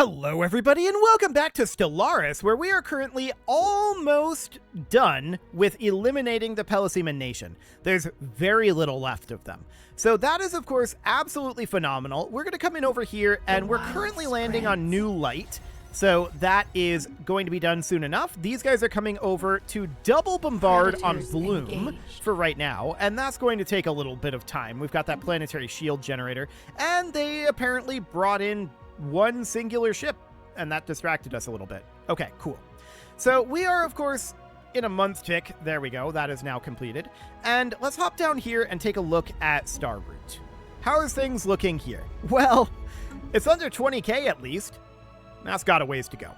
Hello everybody and welcome back to Stellaris, where we are currently almost done with eliminating the Pelosiman Nation. There's very little left of them. So that is of course absolutely phenomenal. We're going to come in over here and we're currently landing on New Light. So that is going to be done soon enough. These guys are coming over to double bombard on Bloom for right now, and that's going to take a little bit of time. We've got that planetary shield generator, and they apparently brought in one singular ship, and that distracted us a little bit. Okay, cool. So we are, of course, in a month tick. There we go. That is now completed. And let's hop down here and take a look at Star Route. How is things looking here? Well, it's under 20k at least. That's got a ways to go.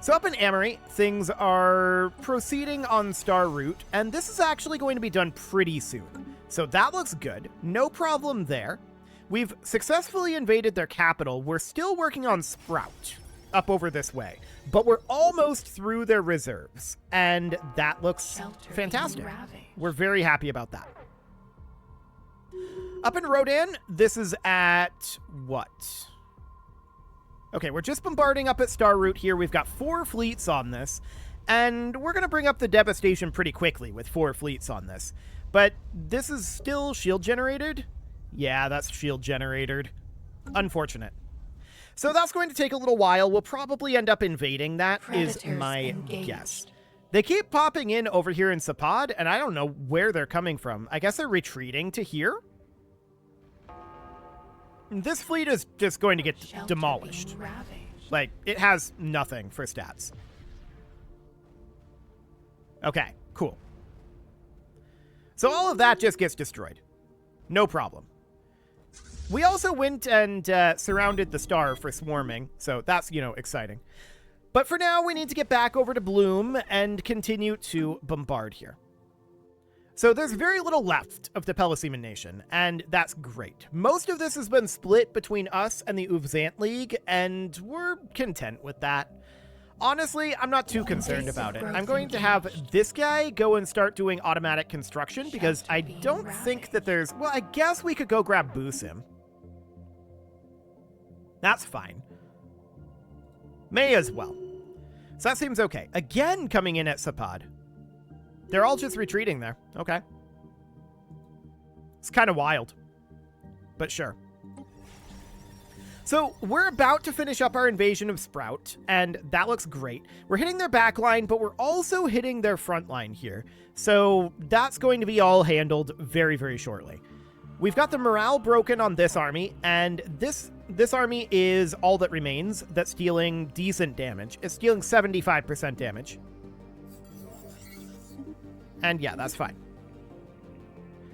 So up in Amory, things are proceeding on Star Route, and this is actually going to be done pretty soon. So that looks good. No problem there. We've successfully invaded their capital. We're still working on Sprout up over this way, but we're almost through their reserves, and that looks fantastic. We're very happy about that. Up in Rodan, this is at what? Okay, we're just bombarding up at Star Route here. We've got 4 fleets on this, and we're going to bring up the devastation pretty quickly with 4 fleets on this. But this is still shield generated? Yeah, that's shield generated. Unfortunate. So that's going to take a little while. We'll probably end up invading that, is my guess. They keep popping in over here in Sapad, and I don't know where they're coming from. I guess they're retreating to here? This fleet is just going to get demolished. Like, it has nothing for stats. Okay, cool. So all of that just gets destroyed. No problem. We also went and surrounded the star for swarming, so that's, exciting. But for now, we need to get back over to Bloom and continue to bombard here. So there's very little left of the Pelosiman Nation, and that's great. Most of this has been split between us and the Uvzant League, and we're content with that. Honestly, I'm not too concerned about it. I'm going to have this guy go and start doing automatic construction, because I don't think that there's... Well, I guess we could go grab Busim. That's fine. May as well. So that seems okay. Again, coming in at Sapad. They're all just retreating there. Okay. It's kind of wild. But sure. So we're about to finish up our invasion of Sprout, and that looks great. We're hitting their back line, but we're also hitting their front line here. So that's going to be all handled very, very shortly. We've got the morale broken on this army, and this army is all that remains that's dealing decent damage. It's dealing 75% damage. And yeah, that's fine.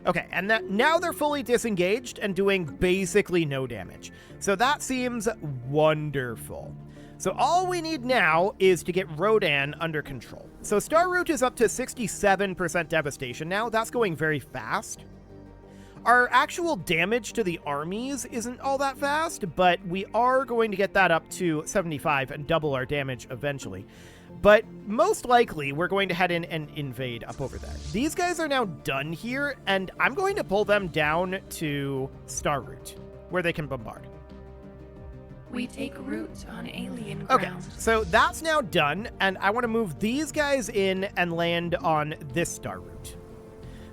Okay, and now they're fully disengaged and doing basically no damage. So that seems wonderful. So all we need now is to get Rodan under control. So Star Route is up to 67% devastation now. That's going very fast. Our actual damage to the armies isn't all that fast, but we are going to get that up to 75 and double our damage eventually. But most likely, we're going to head in and invade up over there. These guys are now done here, and I'm going to pull them down to Star Route, where they can bombard. We take route on alien ground. Okay, so that's now done, and I want to move these guys in and land on this Star Route.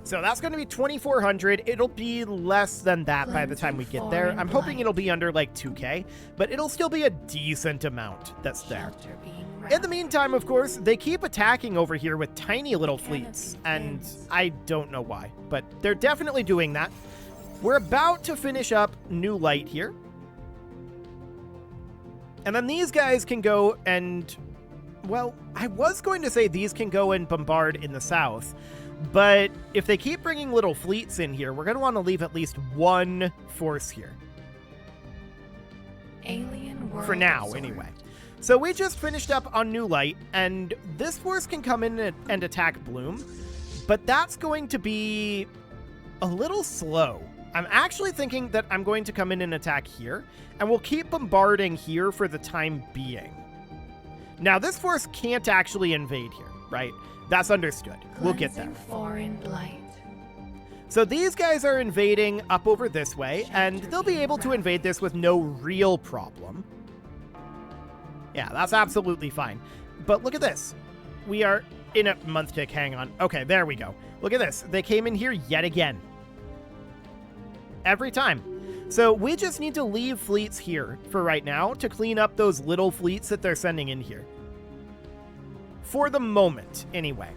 So that's going to be 2,400. It'll be less than that by the time we get there. I'm hoping it'll be under like 2k, but it'll still be a decent amount that's there. In the meantime, of course, they keep attacking over here with tiny little fleets, and I don't know why, but they're definitely doing that. We're about to finish up New Light here. And then these guys can go and, well, I was going to say these can go and bombard in the south, but if they keep bringing little fleets in here, we're going to want to leave at least one force here. Alien world for now, anyway. So we just finished up on New Light, and this force can come in and attack Bloom, but that's going to be a little slow. I'm actually thinking that I'm going to come in and attack here, and we'll keep bombarding here for the time being. Now, this force can't actually invade here, right? That's understood. We'll get there. Foreign blight. So these guys are invading up over this way, and they'll be able to invade this with no real problem. Yeah, that's absolutely fine. But look at this. We are in a month tick. Hang on. Okay, there we go. Look at this. They came in here yet again. Every time. So we just need to leave fleets here for right now to clean up those little fleets that they're sending in here. For the moment, anyway.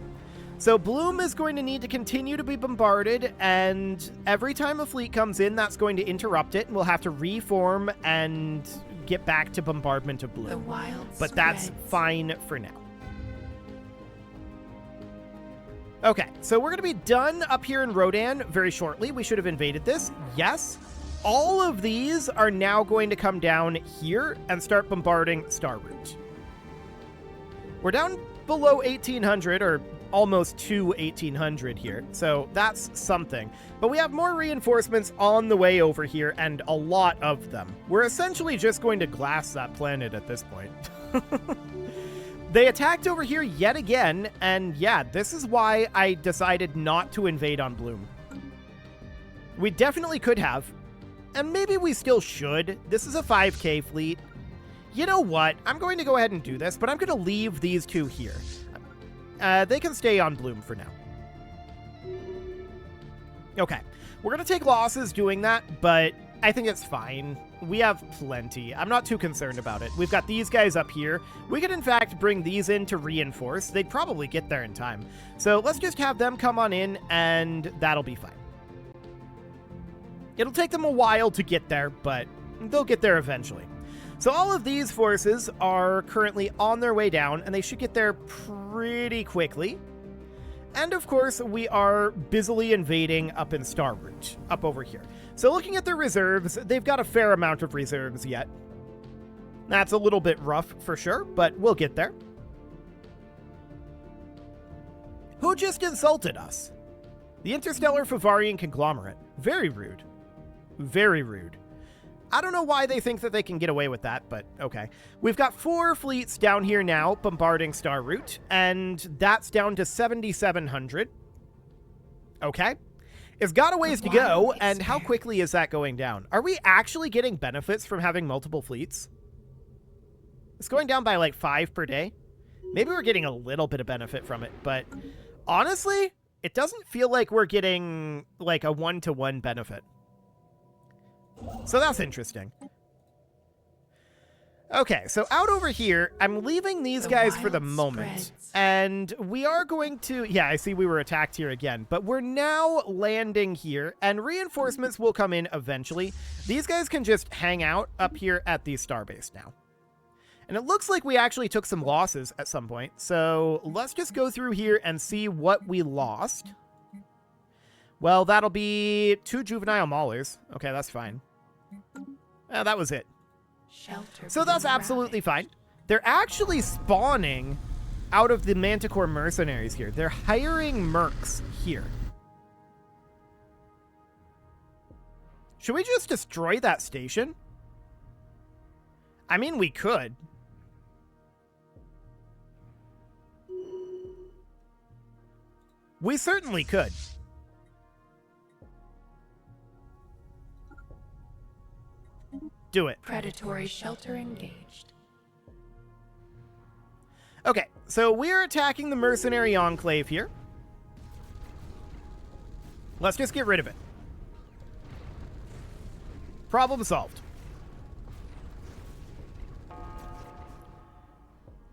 So Bloom is going to need to continue to be bombarded, and every time a fleet comes in, that's going to interrupt it, and we'll have to reform and get back to bombardment of Bloom. The wild But that's spreads. fine for now. Okay, so we're going to be done up here in Rodan very shortly. We should have invaded this. Yes. All of these are now going to come down here and start bombarding Starroot. We're down below 1,800, or almost to 1,800 here, so that's something. But we have more reinforcements on the way over here, and a lot of them. We're essentially just going to glass that planet at this point. They attacked over here yet again, and yeah, this is why I decided not to invade on Bloom. We definitely could have, and maybe we still should. This is a 5K fleet. You know what? I'm going to go ahead and do this, but I'm going to leave these two here. They can stay on Bloom for now. Okay, we're going to take losses doing that, but I think it's fine. We have plenty. I'm not too concerned about it. We've got these guys up here. We could, in fact, bring these in to reinforce. They'd probably get there in time. So let's just have them come on in, and that'll be fine. It'll take them a while to get there, but they'll get there eventually. So all of these forces are currently on their way down, and they should get there pretty quickly. And of course, we are busily invading up in Starroot, up over here. So looking at their reserves, they've got a fair amount of reserves yet. That's a little bit rough for sure, but we'll get there. Who just insulted us? The Interstellar Favarian Conglomerate. Very rude. Very rude. I don't know why they think that they can get away with that, but okay. We've got 4 fleets down here now bombarding Starroot, and that's down to 7,700. Okay. It's got a ways to go, and how quickly is that going down? Are we actually getting benefits from having multiple fleets? It's going down by like 5 per day. Maybe we're getting a little bit of benefit from it, but honestly, it doesn't feel like we're getting like a 1-to-1 benefit. So that's interesting. Okay, so out over here, I'm leaving these guys for the moment. And we are going to... Yeah, I see we were attacked here again. But we're now landing here, and reinforcements will come in eventually. These guys can just hang out up here at the starbase now. And it looks like we actually took some losses at some point. So let's just go through here and see what we lost. Well, that'll be 2 juvenile maulers. Okay, that's fine. That was it. So that's absolutely fine. They're actually spawning out of the Manticore mercenaries here. They're hiring mercs here. Should we just destroy that station? I mean, we could. We certainly could. Do it. Predatory shelter engaged. Okay, so we're attacking the mercenary enclave here. Let's just get rid of it. Problem solved.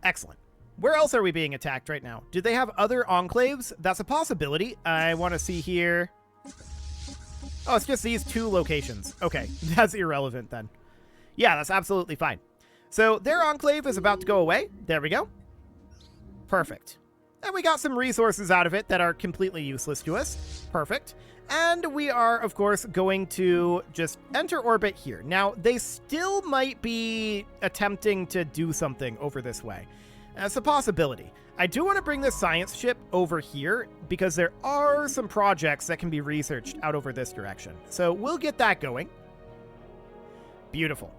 Excellent. Where else are we being attacked right now? Do they have other enclaves? That's a possibility. I want to see here. Oh, it's just these 2 locations. Okay, that's irrelevant then. Yeah, that's absolutely fine. So their enclave is about to go away. There we go. Perfect. And we got some resources out of it that are completely useless to us. Perfect. And we are, of course, going to just enter orbit here. Now, they still might be attempting to do something over this way. That's a possibility. I do want to bring this science ship over here because there are some projects that can be researched out over this direction. So we'll get that going. Beautiful.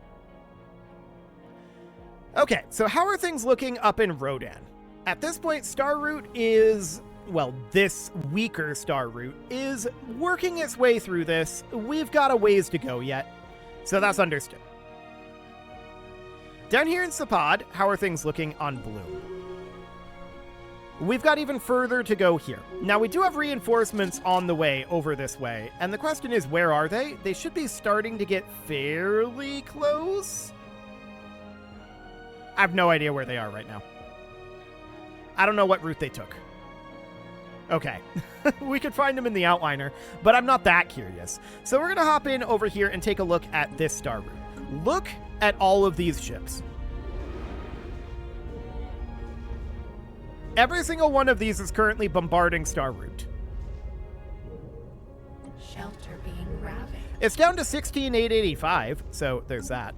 Okay, so how are things looking up in Rodan? At this point, Starroot is, well, this weaker Starroot is working its way through this. We've got a ways to go yet, so that's understood. Down here in Sapod, how are things looking on Bloom? We've got even further to go here. Now, we do have reinforcements on the way over this way, and the question is, where are they? They should be starting to get fairly close. I have no idea where they are right now. I don't know what route they took. Okay, we could find them in the outliner, but I'm not that curious. So we're going to hop in over here and take a look at this star route. Look at all of these ships. Every single one of these is currently bombarding star route. Shelter being ravaged. It's down to 16,885, so there's that.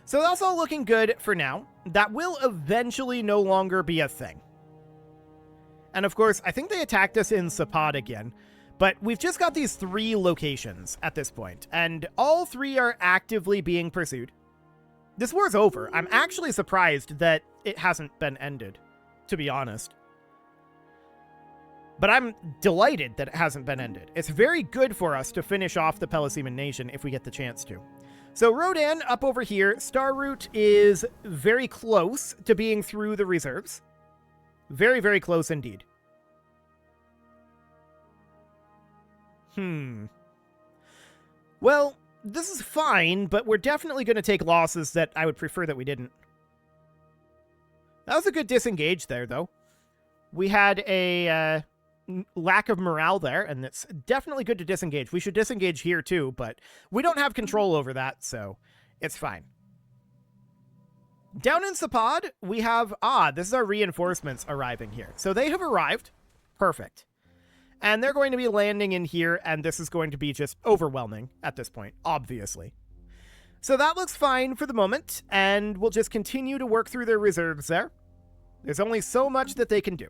So that's all looking good for now. That will eventually no longer be a thing. And of course, I think they attacked us in Sapod again, but we've just got these 3 locations at this point, and all 3 are actively being pursued. This war's over. I'm actually surprised that it hasn't been ended, to be honest. But I'm delighted that it hasn't been ended. It's very good for us to finish off the Pelosiman Nation if we get the chance to. So Rodan up over here, Star Route is very close to being through the reserves. Very, very close indeed. Well, this is fine, but we're definitely going to take losses that I would prefer that we didn't. That was a good disengage there, though. We had a lack of morale there, and it's definitely good to disengage. We should disengage here, too, but we don't have control over that, so it's fine. Down in Sapod, we have, this is our reinforcements arriving here. So they have arrived. Perfect. And they're going to be landing in here, and this is going to be just overwhelming at this point, obviously. So that looks fine for the moment, and we'll just continue to work through their reserves there. There's only so much that they can do.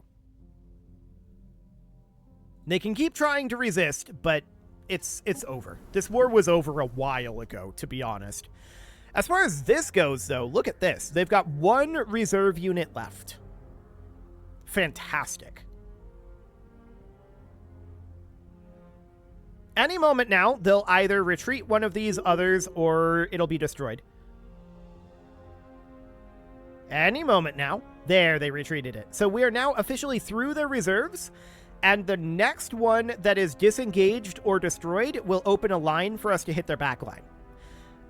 They can keep trying to resist, but it's over. This war was over a while ago, to be honest. As far as this goes, though, look at this. They've got 1 reserve unit left. Fantastic. Any moment now, they'll either retreat one of these others or it'll be destroyed. Any moment now. There, they retreated it. So we are now officially through their reserves, and the next one that is disengaged or destroyed will open a line for us to hit their back line.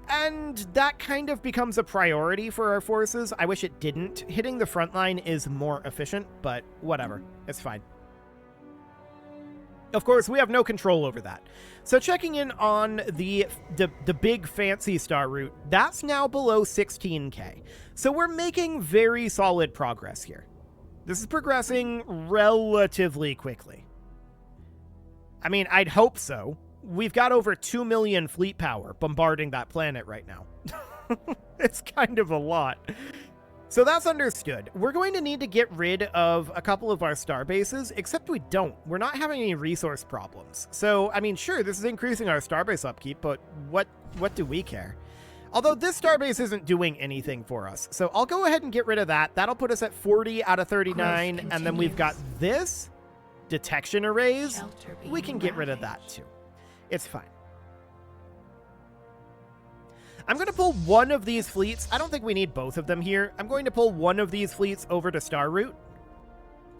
And that kind of becomes a priority for our forces. I wish it didn't. Hitting the front line is more efficient, but whatever. It's fine. Of course, we have no control over that. So checking in on the big fancy star route, that's now below 16k. So we're making very solid progress here. This is progressing relatively quickly. I mean, I'd hope so. We've got over 2 million fleet power bombarding that planet right now. It's kind of a lot. So that's understood. We're going to need to get rid of a couple of our star bases, except we don't. We're not having any resource problems. So, I mean, sure, this is increasing our starbase upkeep, but what do we care? Although this starbase isn't doing anything for us. So I'll go ahead and get rid of that. That'll put us at 40 out of 39. And then we've got this detection arrays. We can get rid of that too. It's fine. I'm going to pull one of these fleets. I don't think we need both of them here. I'm going to pull one of these fleets over to Star Route,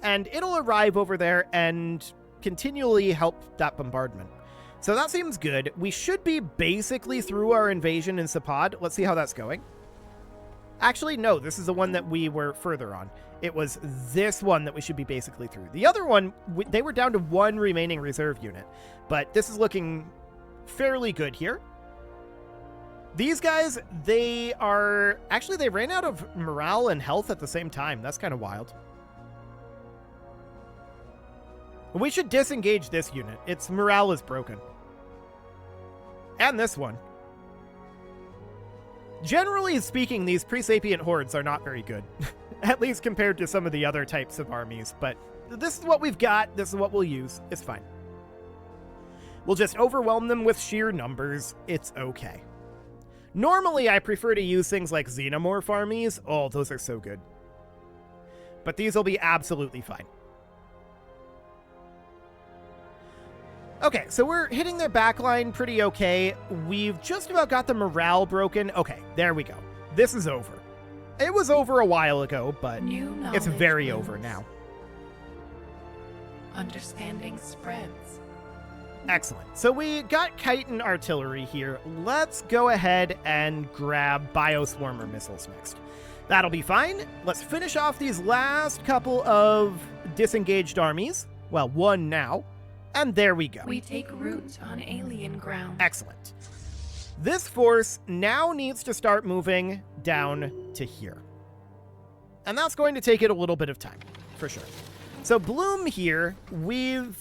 and it'll arrive over there and continually help that bombardment. So that seems good. We should be basically through our invasion in Sapod. Let's see how that's going. Actually, no, this is the one that we were further on. It was this one that we should be basically through. The other one, they were down to 1 remaining reserve unit, but this is looking fairly good here. These guys, they ran out of morale and health at the same time. That's kind of wild. We should disengage this unit. Its morale is broken. And this one. Generally speaking, these pre-sapient hordes are not very good. At least compared to some of the other types of armies. But this is what we've got. This is what we'll use. It's fine. We'll just overwhelm them with sheer numbers. It's okay. Normally, I prefer to use things like xenomorph armies. Oh, those are so good. But these will be absolutely fine. Okay, so we're hitting their backline pretty okay. We've just about got the morale broken. Okay, there we go. This is over. It was over a while ago, but it's very over now. Understanding spreads. Excellent. So we got chitin artillery here. Let's go ahead and grab bioswarmer missiles next. That'll be fine. Let's finish off these last couple of disengaged armies. Well, one now. And there we go. We take root on alien ground. Excellent. This force now needs to start moving down to here. And that's going to take it a little bit of time, for sure. So Bloom here, we've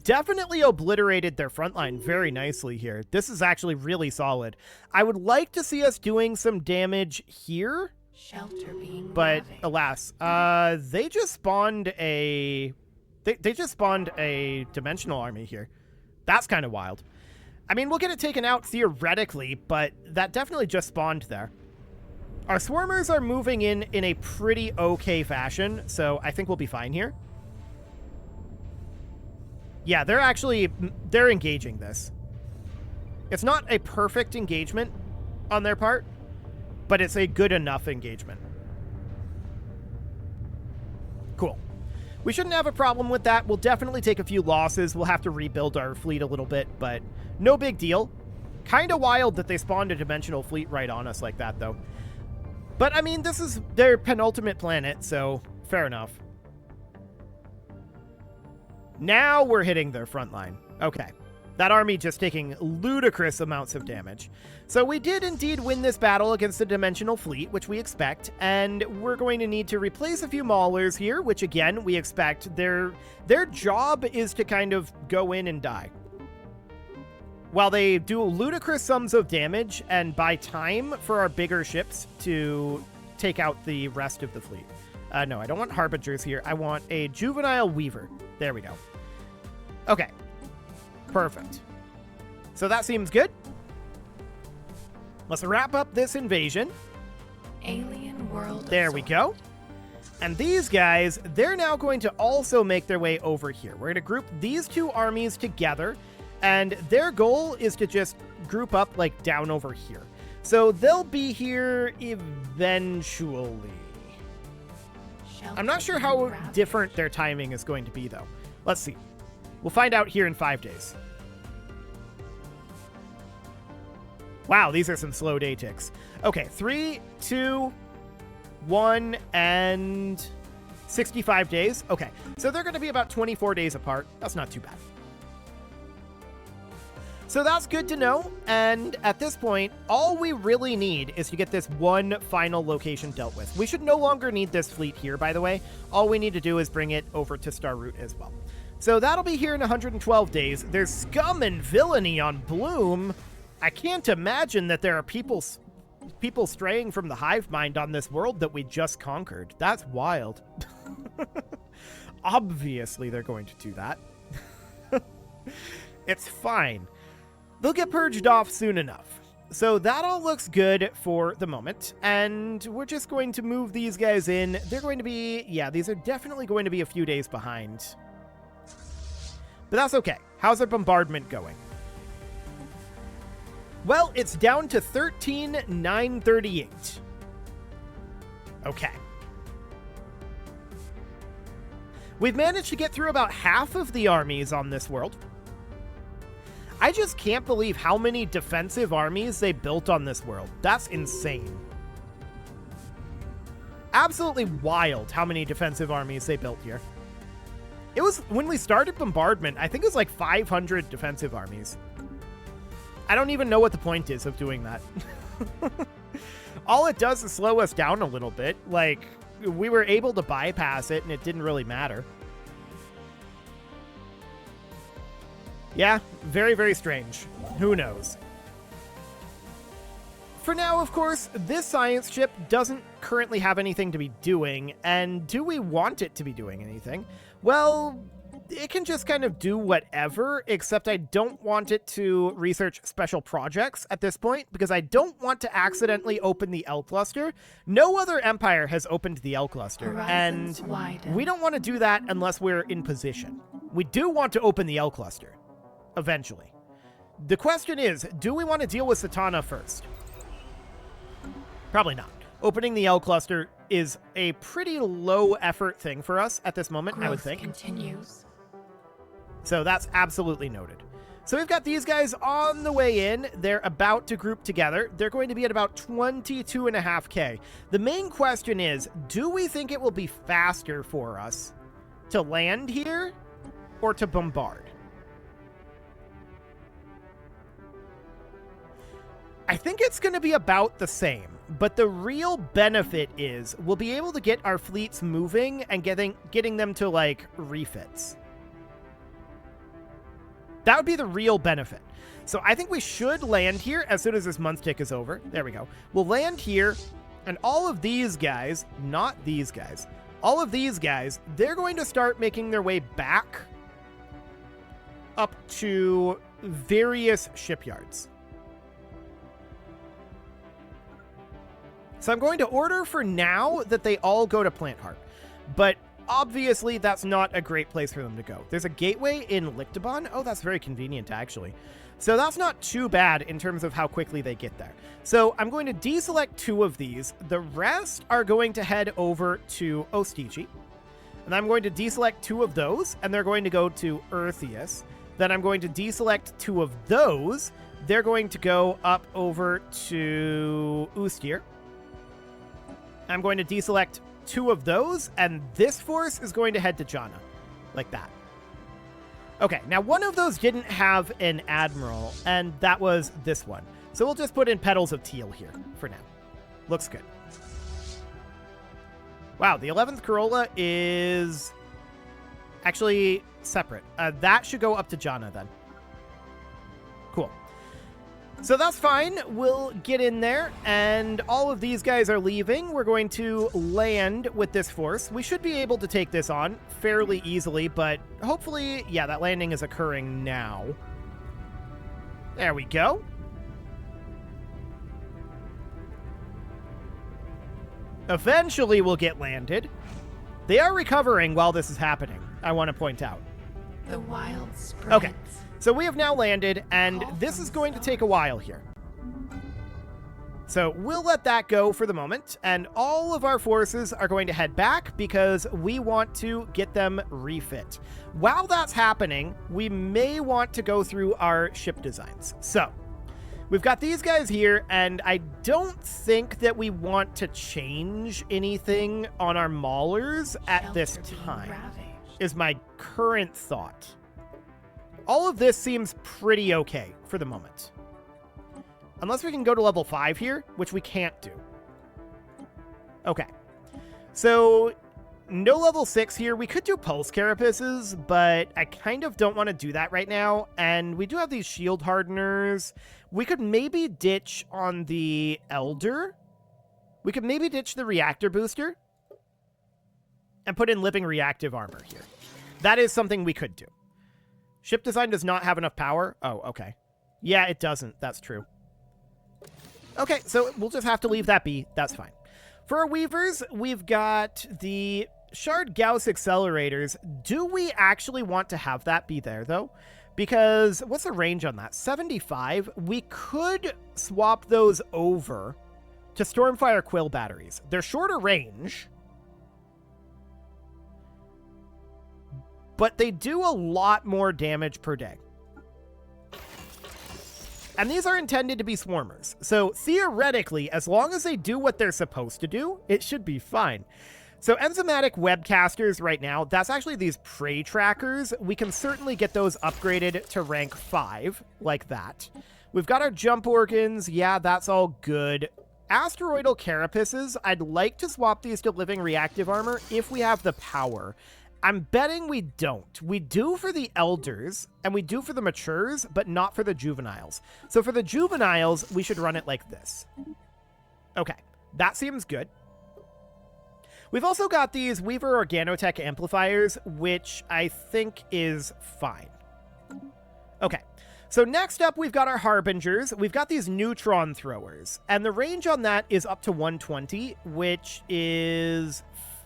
definitely obliterated their front line very nicely here. This is actually really solid. I would like to see us doing some damage here. Shelter being but ravaged. alas, they just spawned a... They just spawned a dimensional army here. That's kind of wild. I mean, we'll get it taken out theoretically, but that definitely just spawned there. Our swarmers are moving in a pretty okay fashion, so I think we'll be fine here. Yeah, they're engaging this. It's not a perfect engagement on their part, but it's a good enough engagement. Cool. We shouldn't have a problem with that. We'll definitely take a few losses. We'll have to rebuild our fleet a little bit, but no big deal. Kind of wild that they spawned a dimensional fleet right on us like that, though. But, I mean, this is their penultimate planet, so fair enough. Now we're hitting their front line. Okay. That army just taking ludicrous amounts of damage. So we did indeed win this battle against the dimensional fleet, which we expect, and we're going to need to replace a few maulers here, which again, we expect. Their job is to kind of go in and die. While they do ludicrous sums of damage and buy time for our bigger ships to take out the rest of the fleet. No, I don't want Harbingers here. I want a Juvenile Weaver. There we go. Okay. Perfect. So that seems good. Let's wrap up this invasion. Alien world. There we go. And these guys, they're now going to also make their way over here. We're going to group these two armies together, and their goal is to just group up like down over here. So they'll be here eventually. I'm not sure how different their timing is going to be, though. Let's see. We'll find out here in 5 days. Wow, these are some slow day ticks. Okay, 3, 2, 1, and 65 days. Okay, so they're going to be about 24 days apart. That's not too bad. So that's good to know, and at this point, all we really need is to get this one final location dealt with. We should no longer need this fleet here, by the way. All we need to do is bring it over to Star Route as well. So that'll be here in 112 days. There's scum and villainy on Bloom. I can't imagine that there are people straying from the hive mind on this world that we just conquered. That's wild. Obviously, they're going to do that. It's fine. They'll get purged off soon enough. So that all looks good for the moment, and we're just going to move these guys in. They're going to be, yeah, these are definitely going to be a few days behind. But that's okay. How's our bombardment going? Well, it's down to 13,938. Okay. We've managed to get through about half of the armies on this world. I just can't believe how many defensive armies they built on this world. That's insane. Absolutely wild how many defensive armies they built here. It was, when we started bombardment, I think it was like 500 defensive armies. I don't even know what the point is of doing that. All it does is slow us down a little bit. Like, we were able to bypass it and it didn't really matter. Yeah, very, very strange. Who knows? For now, of course, this science ship doesn't currently have anything to be doing, and do we want it to be doing anything? Well, it can just kind of do whatever, except I don't want it to research special projects at this point, because I don't want to accidentally open the L cluster. No other empire has opened the L cluster, Horizons and widen. we don't want to do that unless we're in position. We do want to open the L cluster. eventually. The question is, do we want to deal with Satana first? Probably not. Opening the L cluster is a pretty low effort thing for us at this moment, I would think. Continues. So that's absolutely noted. So we've got these guys on the way in. They're about to group together. They're going to be at about 22.5K. The main question is, do we think it will be faster for us to land here or to bombard? I think it's going to be about the same, but the real benefit is we'll be able to get our fleets moving and getting them to, like, refits. That would be the real benefit. So I think we should land here as soon as this month tick is over. There we go. We'll land here, and all of these guys, not these guys, all of these guys, they're going to start making their way back up to various shipyards. So I'm going to order for now that they all go to Plant Heart. But obviously, that's not a great place for them to go. There's a gateway in Lictabon. Oh, that's very convenient, actually. So that's not too bad in terms of how quickly they get there. So I'm going to deselect 2 of these. The rest are going to head over to Ostici. And I'm going to deselect 2 of those, and they're going to go to Eartheus. Then I'm going to deselect 2 of those. They're going to go up over to Ustir. I'm going to deselect 2 of those, and this force is going to head to Jana. Like that. Okay, now one of those didn't have an admiral, and that was this one. So we'll just put in Petals of Teal here for now. Looks good. Wow, the 11th Corolla is actually separate. That should go up to Jana then. Cool. So that's fine. We'll get in there, and all of these guys are leaving. We're going to land with this force. We should be able to take this on fairly easily, but hopefully, yeah, that landing is occurring now. There we go. Eventually, we'll get landed. They are recovering while this is happening, I want to point out. The wild spreads. Okay. So we have now landed, and this is going to take a while here. So we'll let that go for the moment, and all of our forces are going to head back because we want to get them refit. While that's happening, we may want to go through our ship designs. So we've got these guys here, and I don't think that we want to change anything on our maulers at this time, is my current thought. All of this seems pretty okay for the moment. Unless we can go to level 5 here, which we can't do. Okay. So, no level 6 here. We could do Pulse Carapaces, but I kind of don't want to do that right now. And we do have these Shield Hardeners. We could maybe ditch on the Elder. We could maybe ditch the Reactor Booster. And put in Living Reactive Armor here. That is something we could do. Ship design does not have enough power. Oh, okay. Yeah, it doesn't. That's true. Okay, so we'll just have to leave that be. That's fine. For our Weavers, we've got the Shard Gauss accelerators. Do we actually want to have that be there, though? Because what's the range on that? 75? We could swap those over to Stormfire Quill batteries. They're shorter range, but they do a lot more damage per day. And these are intended to be swarmers. So theoretically, as long as they do what they're supposed to do, it should be fine. So enzymatic webcasters right now, that's actually these prey trackers. We can certainly get those upgraded to rank 5, like that. We've got our jump organs. Yeah, that's all good. Asteroidal carapaces, I'd like to swap these to living reactive armor if we have the power. I'm betting we don't. We do for the elders, and we do for the matures, but not for the juveniles. So for the juveniles, we should run it like this. Okay, that seems good. We've also got these Weaver Organotech amplifiers, which I think is fine. Okay, so next up, we've got our Harbingers. We've got these neutron throwers, and the range on that is up to 120, which is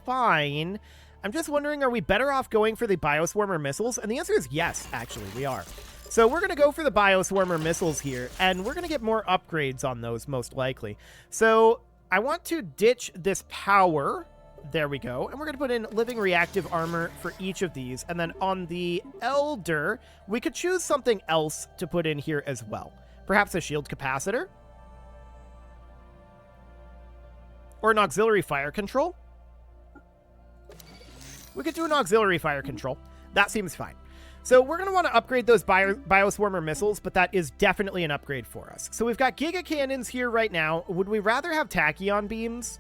fine. I'm just wondering, are we better off going for the Bioswarmer missiles? And the answer is yes, actually, we are. So we're going to go for the Bioswarmer missiles here, and we're going to get more upgrades on those most likely. So I want to ditch this power. There we go. And we're going to put in living reactive armor for each of these. And then on the Elder, we could choose something else to put in here as well. Perhaps a shield capacitor. Or an auxiliary fire control. We could do an auxiliary fire control. That seems fine. So we're going to want to upgrade those Bioswarmer missiles, but that is definitely an upgrade for us. So we've got Giga Cannons here right now. Would we rather have Tachyon beams?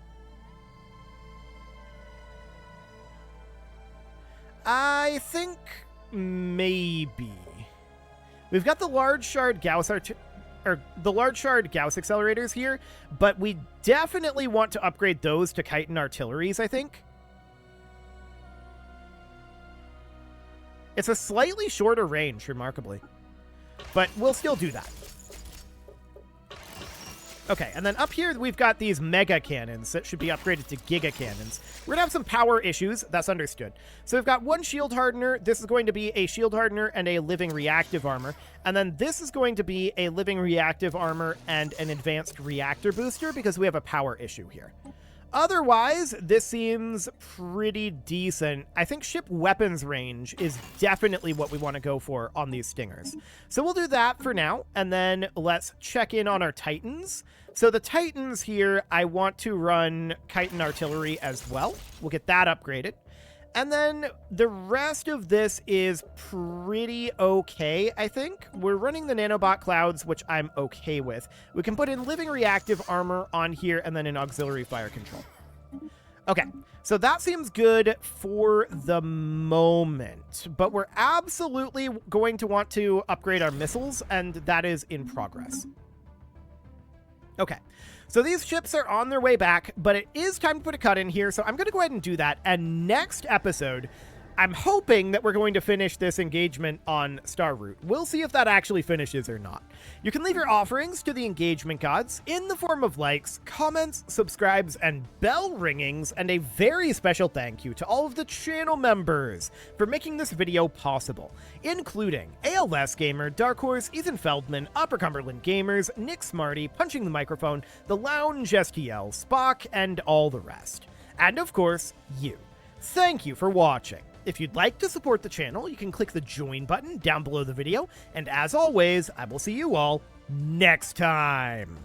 I think maybe. We've got the large shard Gauss accelerators here, but we definitely want to upgrade those to Chitin artilleries, I think. It's a slightly shorter range, remarkably. But we'll still do that. Okay, and then up here we've got these mega cannons that should be upgraded to giga cannons. We're gonna have some power issues, that's understood. So we've got one shield hardener, this is going to be a shield hardener and a living reactive armor, and then this is going to be a living reactive armor and an advanced reactor booster because we have a power issue here. Otherwise, this seems pretty decent. I think ship weapons range is definitely what we want to go for on these Stingers. So we'll do that for now, and then let's check in on our Titans. So the Titans here, I want to run Chitin artillery as well. We'll get that upgraded. And then the rest of this is pretty okay, I think. We're running the nanobot clouds, which I'm okay with. We can put in living reactive armor on here and then an auxiliary fire control. Okay, so that seems good for the moment, but we're absolutely going to want to upgrade our missiles, and that is in progress. Okay, so these ships are on their way back, but it is time to put a cut in here, so I'm going to go ahead and do that. And next episode, I'm hoping that we're going to finish this engagement on Star Route. We'll see if that actually finishes or not. You can leave your offerings to the engagement gods in the form of likes, comments, subscribes, and bell ringings, and a very special thank you to all of the channel members for making this video possible, including ALS Gamer, Dark Horse, Ethan Feldman, Upper Cumberland Gamers, Nick Smarty, Punching the Microphone, The Lounge STL, Spock, and all the rest. And of course, you. Thank you for watching. If you'd like to support the channel, you can click the join button down below the video, and as always, I will see you all next time.